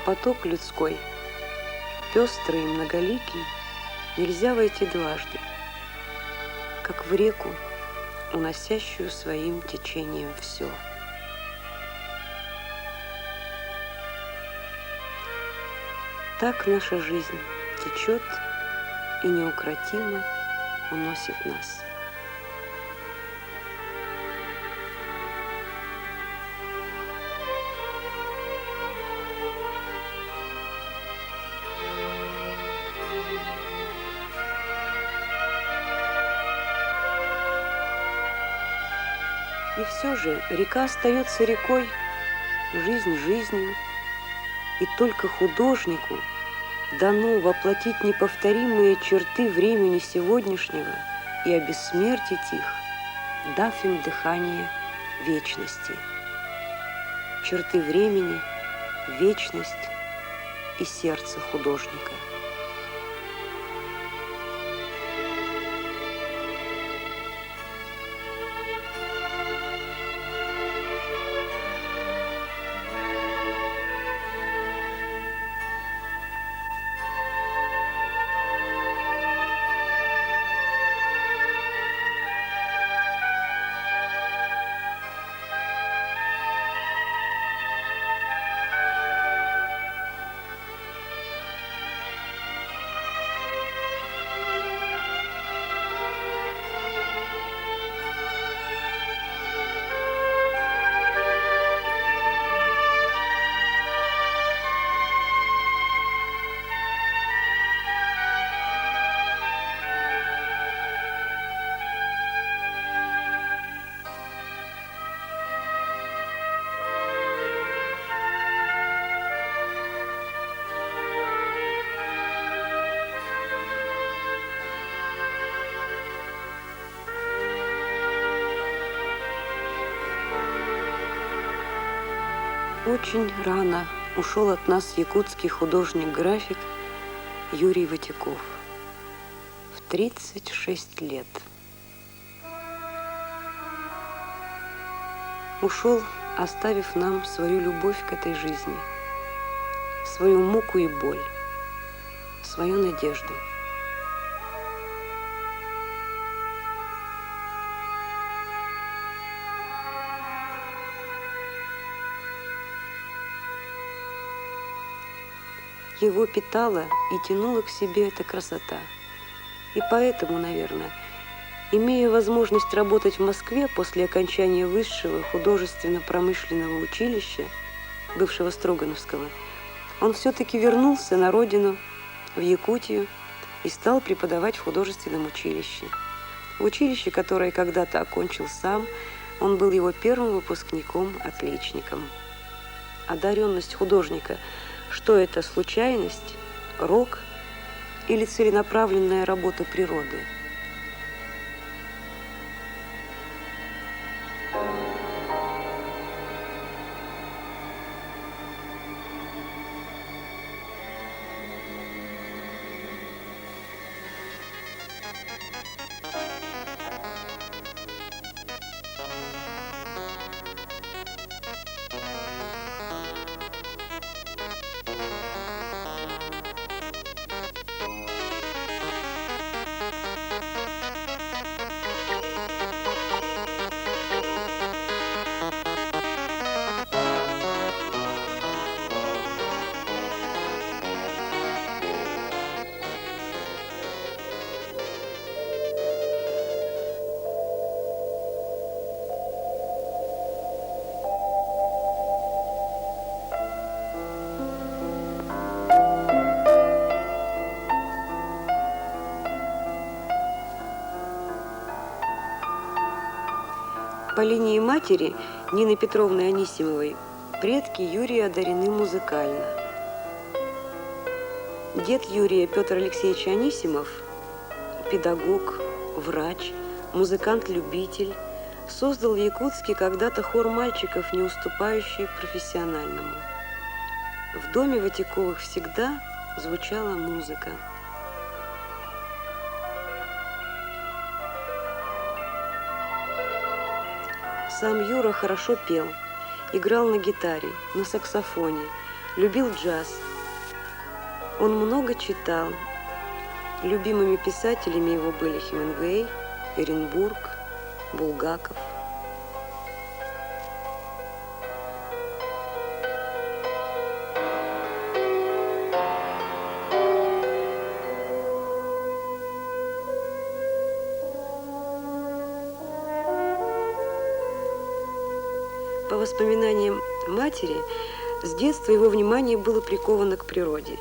поток людской, пестрый и многоликий, нельзя войти дважды, как в реку, уносящую своим течением все. Так наша жизнь течет и неукротимо уносит нас. И все же река остается рекой, жизнь жизнью, и только художнику дано воплотить неповторимые черты времени сегодняшнего и обессмертить их, дав им дыхание вечности. Черты времени, вечность и сердце художника. Очень рано ушел от нас якутский художник-график Юрий Ватяков в 36 лет. Ушел, оставив нам свою любовь к этой жизни, свою муку и боль, свою надежду. Его питала и тянула к себе эта красота. И поэтому, наверное, имея возможность работать в Москве после окончания высшего художественно-промышленного училища, бывшего Строгановского, он все-таки вернулся на родину, в Якутию, и стал преподавать в художественном училище. В училище, которое когда-то окончил сам, он был его первым выпускником-отличником. Одаренность художника – что это, случайность, рок или целенаправленная работа природы? По линии матери Нины Петровны Анисимовой предки Юрия одарены музыкально. Дед Юрия Петр Алексеевич Анисимов, педагог, врач, музыкант-любитель, создал в Якутске когда-то хор мальчиков, не уступающий профессиональному. В доме Ватяковых всегда звучала музыка. Сам Юра хорошо пел, играл на гитаре, на саксофоне, любил джаз. Он много читал. Любимыми писателями его были Хемингуэй, Эренбург, Булгаков. По воспоминаниям матери, с детства его внимание было приковано к природе.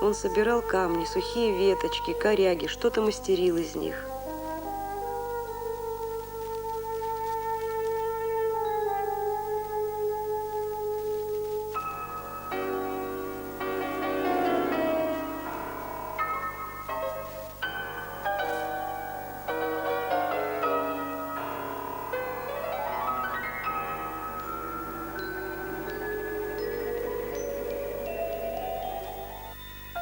Он собирал камни, сухие веточки, коряги, что-то мастерил из них.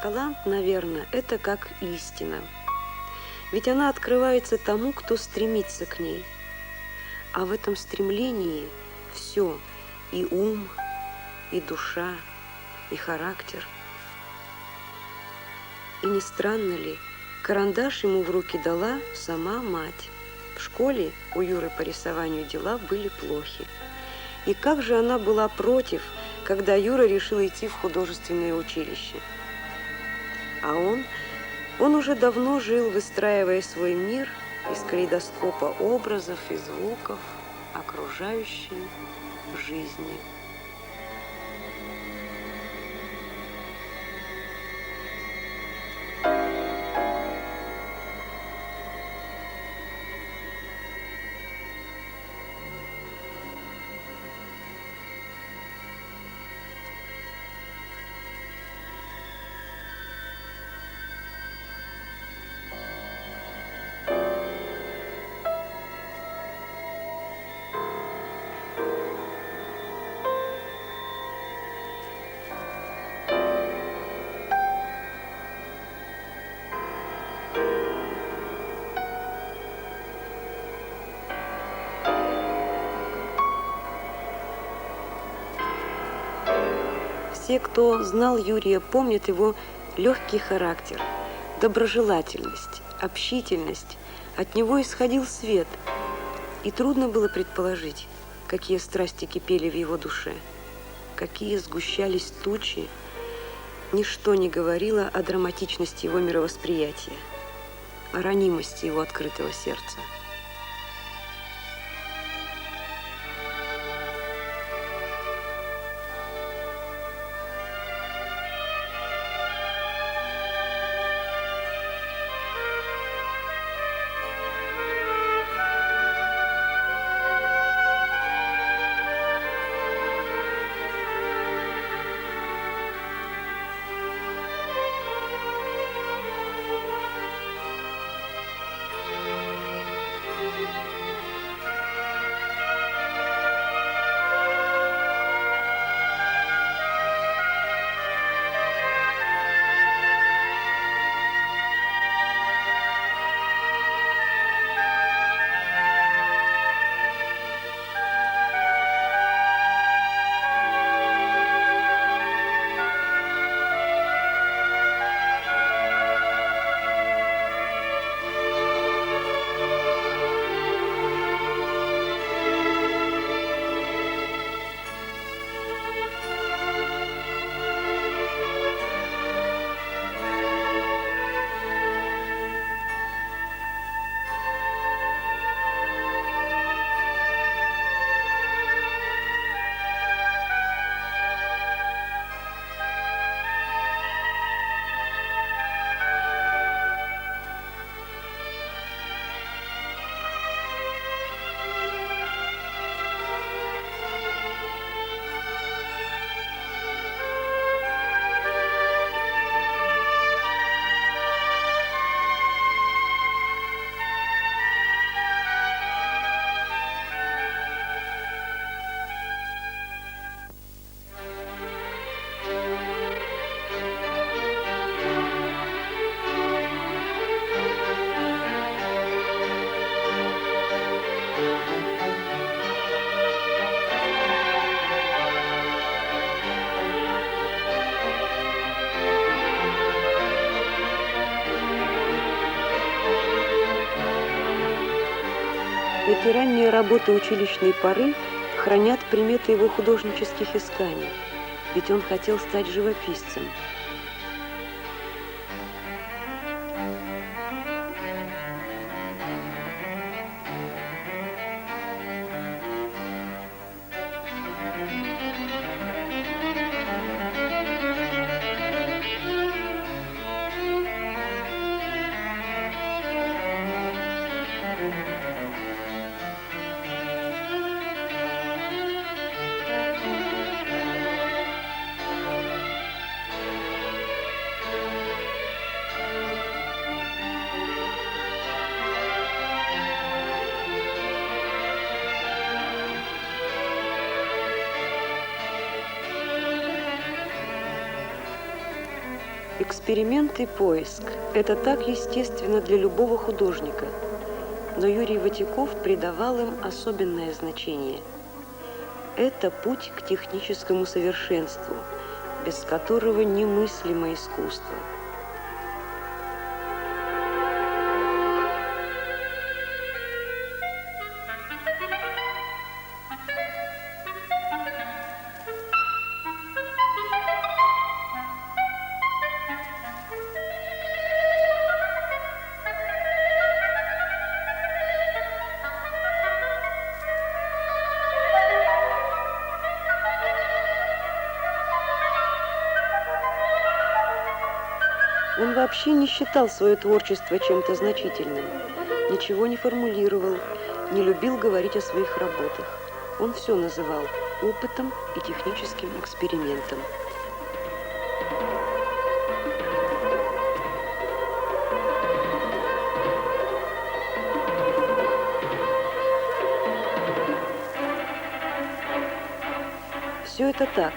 Талант, наверное, это как истина. Ведь она открывается тому, кто стремится к ней. А в этом стремлении все – и ум, и душа, и характер. И не странно ли, карандаш ему в руки дала сама мать. В школе у Юры по рисованию дела были плохи. И как же она была против, когда Юра решил идти в художественное училище. А он уже давно жил, выстраивая свой мир из калейдоскопа образов и звуков окружающей жизни. Все, кто знал Юрия, помнят его легкий характер, доброжелательность, общительность. От него исходил свет, и трудно было предположить, какие страсти кипели в его душе, какие сгущались тучи. Ничто не говорило о драматичности его мировосприятия, о ранимости его открытого сердца. Эти ранние работы училищной поры хранят приметы его художнических исканий, ведь он хотел стать живописцем. Эксперимент и поиск – это так естественно для любого художника, но Юрий Ватяков придавал им особенное значение. Это путь к техническому совершенству, без которого немыслимо искусство. Он вообще не считал свое творчество чем-то значительным, ничего не формулировал, не любил говорить о своих работах. Он все называл опытом и техническим экспериментом. Все это так.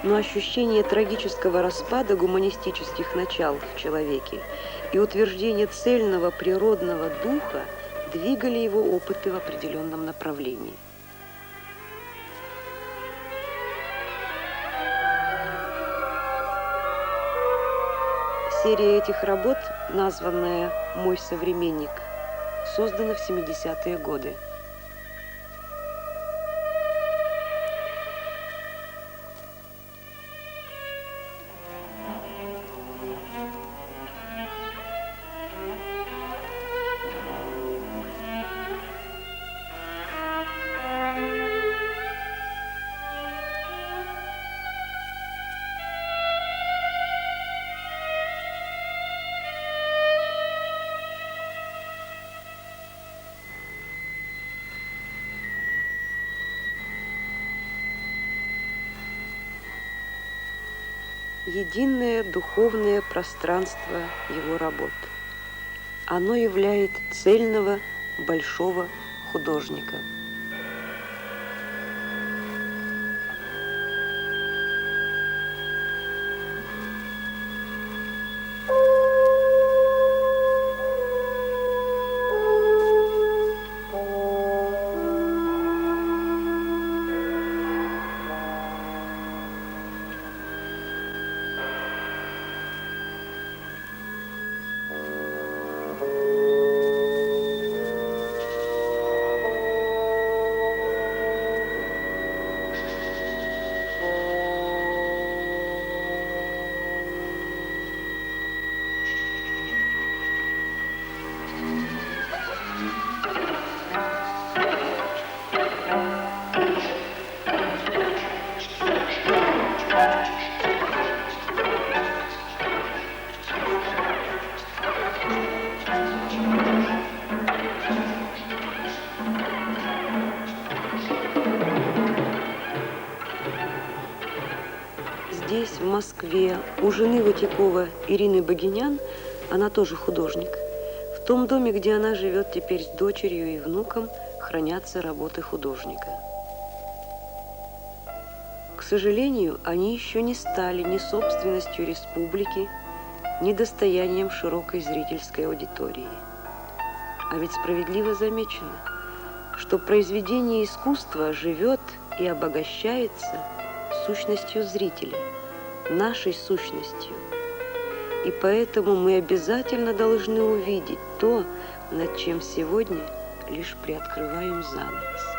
Но ощущение трагического распада гуманистических начал в человеке и утверждение цельного природного духа двигали его опыты в определенном направлении. Серия этих работ, названная «Мой современник», создана в 70-е годы. Единое духовное пространство его работ. Оно являет цельного большого художника. Здесь, в Москве, у жены Ватякова Ирины Богинян, она тоже художник, в том доме, где она живет теперь с дочерью и внуком, хранятся работы художника. К сожалению, они еще не стали ни собственностью республики, ни достоянием широкой зрительской аудитории. А ведь справедливо замечено, что произведение искусства живет и обогащается сущностью зрителя, нашей сущностью. И поэтому мы обязательно должны увидеть то, над чем сегодня лишь приоткрываем занавес.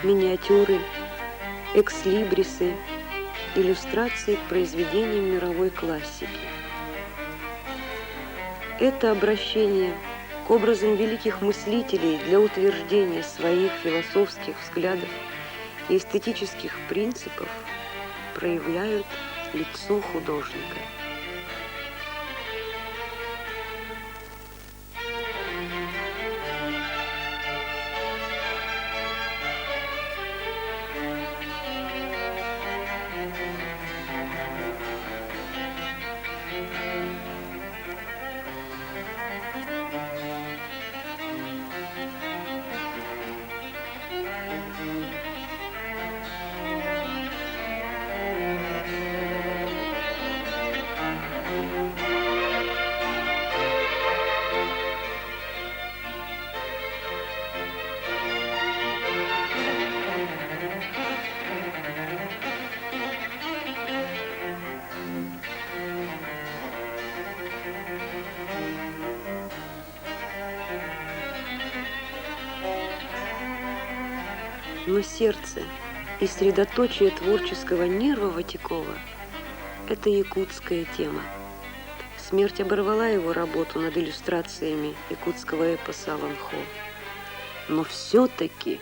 Миниатюры, экслибрисы, иллюстрации к произведениям мировой классики. Это обращение к образам великих мыслителей для утверждения своих философских взглядов и эстетических принципов проявляют лицо художника. Но сердце и средоточие творческого нерва Ватякова – это якутская тема. Смерть оборвала его работу над иллюстрациями якутского эпоса «Аланхо». Но все-таки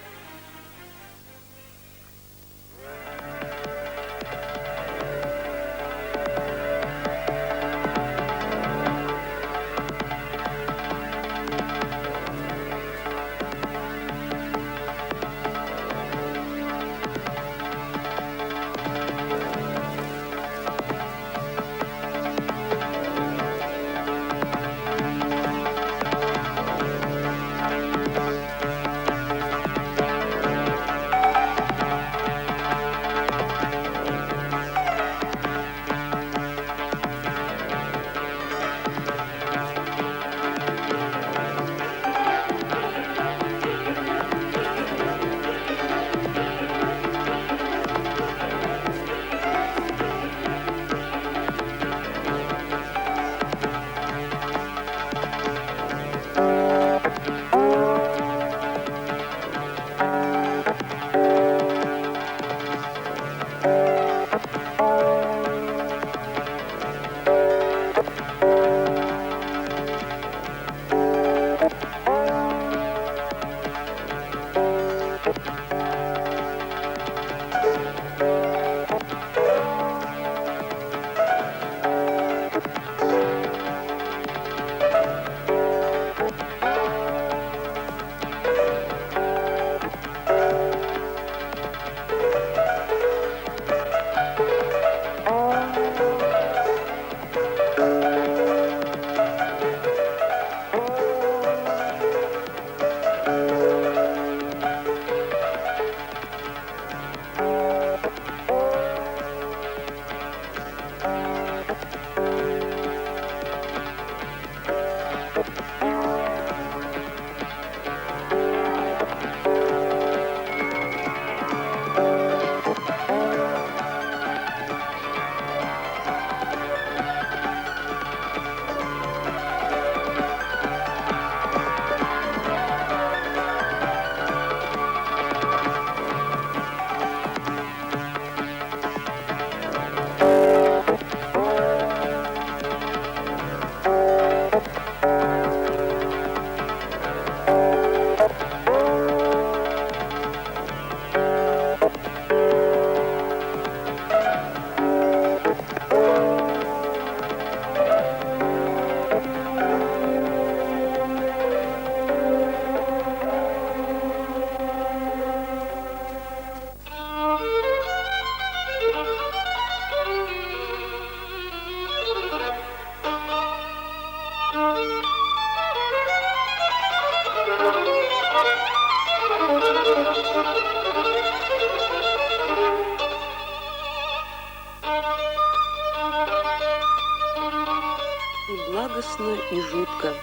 не жутко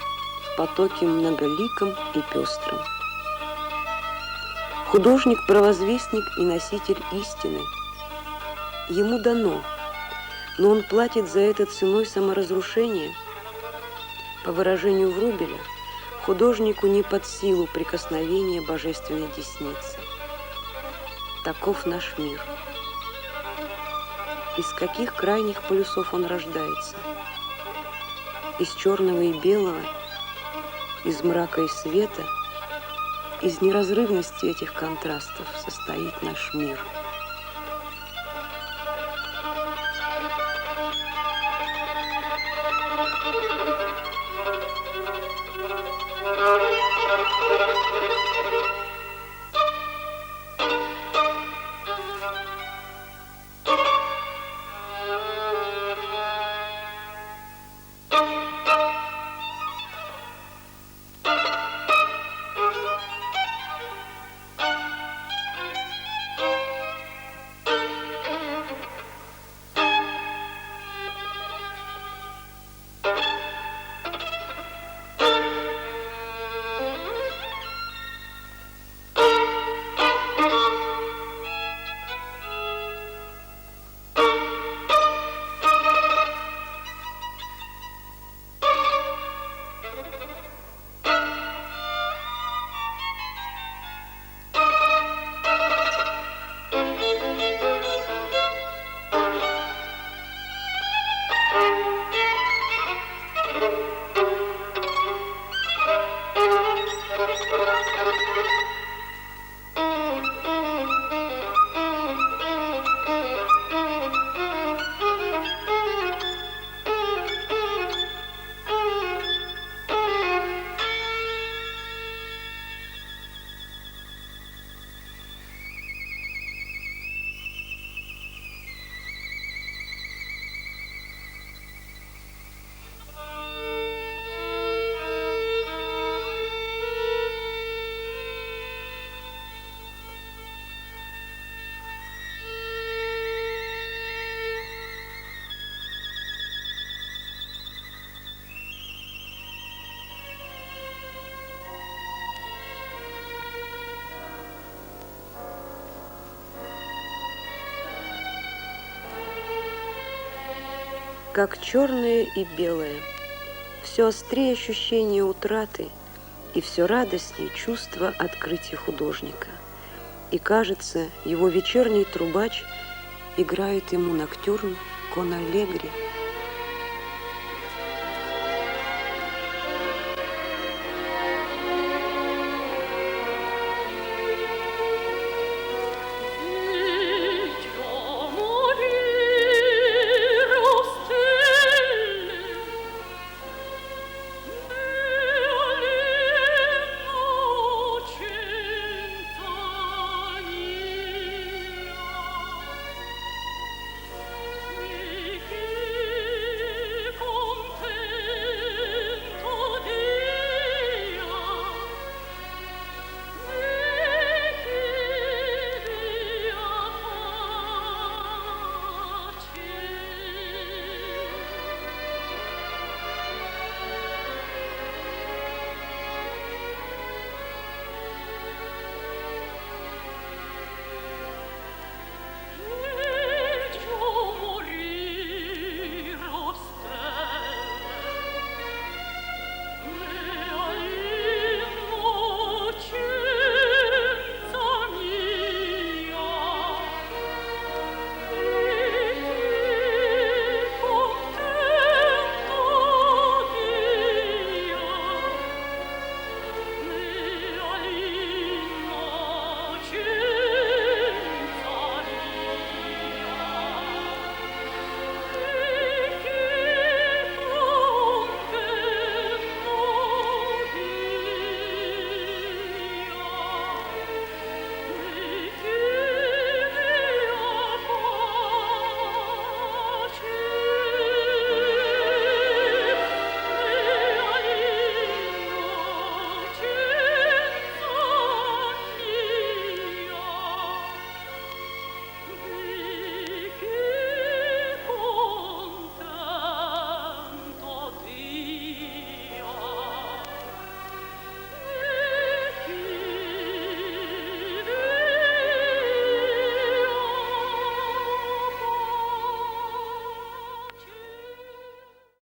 в потоке многоликом и пестром. Художник – провозвестник и носитель истины. Ему дано, но он платит за это ценой саморазрушения. По выражению Врубеля, художнику не под силу прикосновения божественной десницы. Таков наш мир. Из каких крайних полюсов он рождается? Из черного и белого, из мрака и света, из неразрывности этих контрастов состоит наш мир. Как черное и белое, все острее ощущение утраты и все радостнее чувство открытия художника. И, кажется, его вечерний трубач играет ему ноктюрн кон аллегри